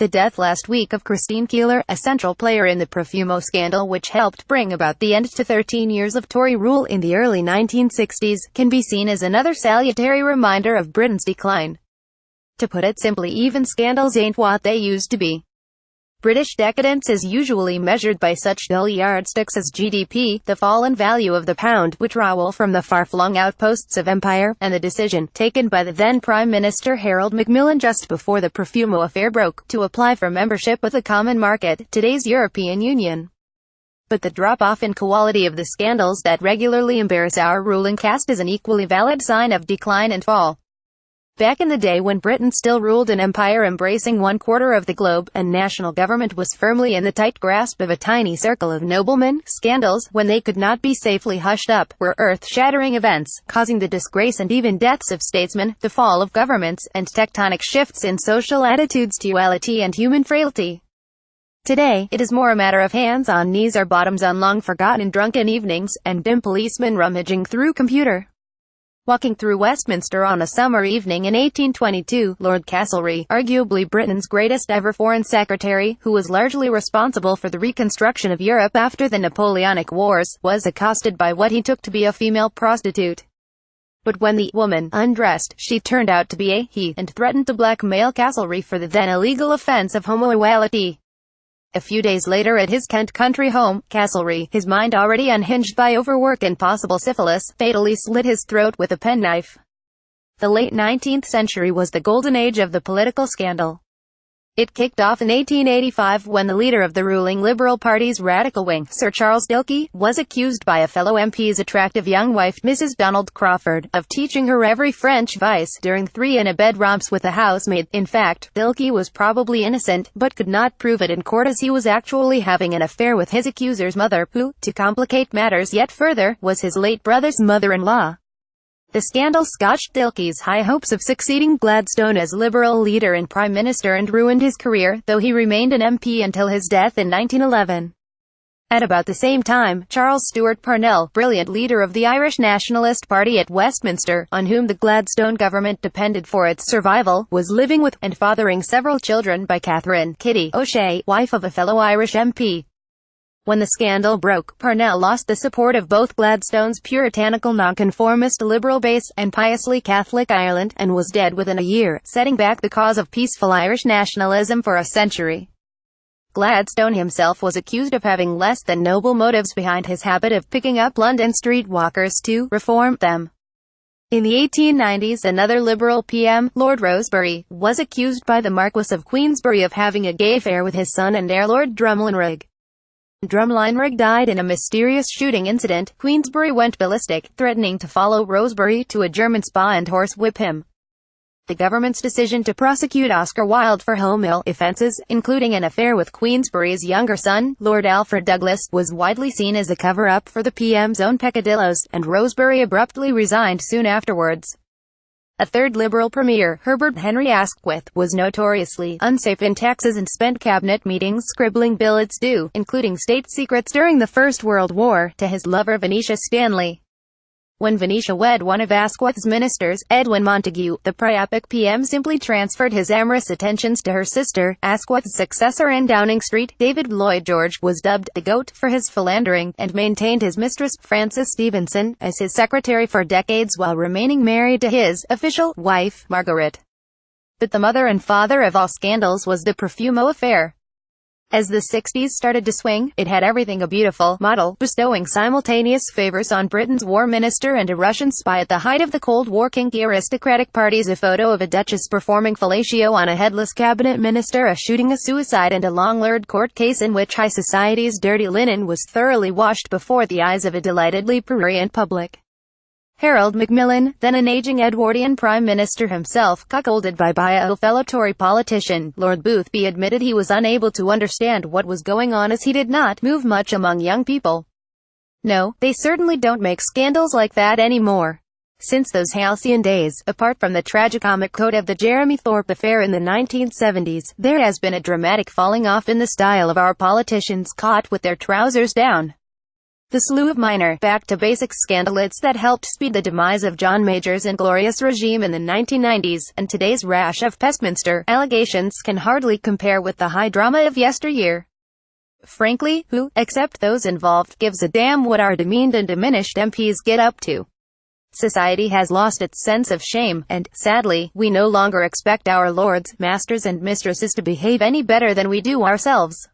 The death last week of Christine Keeler, a central player in the Profumo scandal which helped bring about the end to 13 years of Tory rule in the early 1960s, can be seen as another salutary reminder of Britain's decline. To put it simply, even scandals ain't what they used to be. British decadence is usually measured by such dull yardsticks as GDP, the fallen value of the pound, withdrawal from the far-flung outposts of empire, and the decision, taken by the then Prime Minister Harold MacM just before the Profumo affair broke, to apply for membership with the Common Market, today's European Union. But the drop-off in quality of the scandals that regularly embarrass our ruling caste is an equally valid sign of decline and fall. Back in the day when Britain still ruled an empire embracing 1/4 of the globe, and national government was firmly in the tight grasp of a tiny circle of noblemen, scandals, when they could not be safely hushed up, were earth-shattering events, causing the disgrace and even deaths of statesmen, the fall of governments, and tectonic shifts in social attitudes to equality and human frailty. Today, it is more a matter of hands on knees or bottoms on long-forgotten drunken evenings, and dim policemen rummaging through computer. Walking through Westminster on a summer evening in 1822, Lord Castlereagh, arguably Britain's greatest ever foreign secretary, who was largely responsible for the reconstruction of Europe after the Napoleonic Wars, was accosted by what he took to be a female prostitute. But when the woman undressed, she turned out to be a he, and threatened to blackmail Castlereagh for the then illegal offence of homoequality. A few days later at his Kent country home, Castlereagh, his mind already unhinged by overwork and possible syphilis, fatally slit his throat with a penknife. The late 19th century was the golden age of the political scandal. It kicked off in 1885 when the leader of the ruling Liberal Party's radical wing, Sir Charles Dilke, was accused by a fellow MP's attractive young wife, Mrs. Donald Crawford, of teaching her every French vice during 3-in-a-bed romps with a housemaid. In fact, Dilke was probably innocent, but could not prove it in court as he was actually having an affair with his accuser's mother, who, to complicate matters yet further, was his late brother's mother-in-law. The scandal scotched Dilke's high hopes of succeeding Gladstone as Liberal leader and Prime Minister and ruined his career, though he remained an MP until his death in 1911. At about the same time, Charles Stewart Parnell, brilliant leader of the Irish Nationalist Party at Westminster, on whom the Gladstone government depended for its survival, was living with, and fathering several children by Catherine Kitty O'Shea, wife of a fellow Irish MP. When the scandal broke, Parnell lost the support of both Gladstone's puritanical nonconformist Liberal base, and piously Catholic Ireland, and was dead within a year, setting back the cause of peaceful Irish nationalism for a century. Gladstone himself was accused of having less than noble motives behind his habit of picking up London street walkers to reform them. In the 1890s, another Liberal PM, Lord Rosebery, was accused by the Marquess of Queensberry of having a gay affair with his son and heir Lord Drumlinrig. Drumlinrig died in a mysterious shooting incident. Queensberry went ballistic, threatening to follow Rosebery to a German spa and horsewhip him. The government's decision to prosecute Oscar Wilde for home offences, including an affair with Queensberry's younger son, Lord Alfred Douglas, was widely seen as a cover-up for the PM's own peccadilloes, and Rosebery abruptly resigned soon afterwards. A third Liberal Premier, Herbert Henry Asquith, was notoriously unsafe in taxes and spent cabinet meetings scribbling billets due, including state secrets during the First World War, to his lover Venetia Stanley. When Venetia wed one of Asquith's ministers, Edwin Montagu, the priapic PM simply transferred his amorous attentions to her sister. Asquith's successor in Downing Street, David Lloyd George, was dubbed the Goat for his philandering, and maintained his mistress, Frances Stevenson, as his secretary for decades while remaining married to his official wife, Margaret. But the mother and father of all scandals was the Profumo affair. As the 60s started to swing, it had everything a beautiful model, bestowing simultaneous favors on Britain's war minister and a Russian spy. At the height of the Cold War kinky aristocratic parties, a photo of a duchess performing fellatio on a headless cabinet minister, a shooting, a suicide, and a long-lured court case in which high society's dirty linen was thoroughly washed before the eyes of a delightedly prurient public. Harold MacM, then an aging Edwardian Prime Minister himself, cuckolded by a fellow Tory politician, Lord Boothby, admitted he was unable to understand what was going on as he did not move much among young people. No, they certainly don't make scandals like that anymore. Since those halcyon days, apart from the tragicomic coat of the Jeremy Thorpe affair in the 1970s, there has been a dramatic falling off in the style of our politicians caught with their trousers down. The slew of minor, back-to-basics scandalates that helped speed the demise of John Major's inglorious regime in the 1990s, and today's rash of Westminster allegations can hardly compare with the high drama of yesteryear. Frankly, who, except those involved, gives a damn what our demeaned and diminished MPs get up to? Society has lost its sense of shame, and, sadly, we no longer expect our lords, masters and mistresses to behave any better than we do ourselves.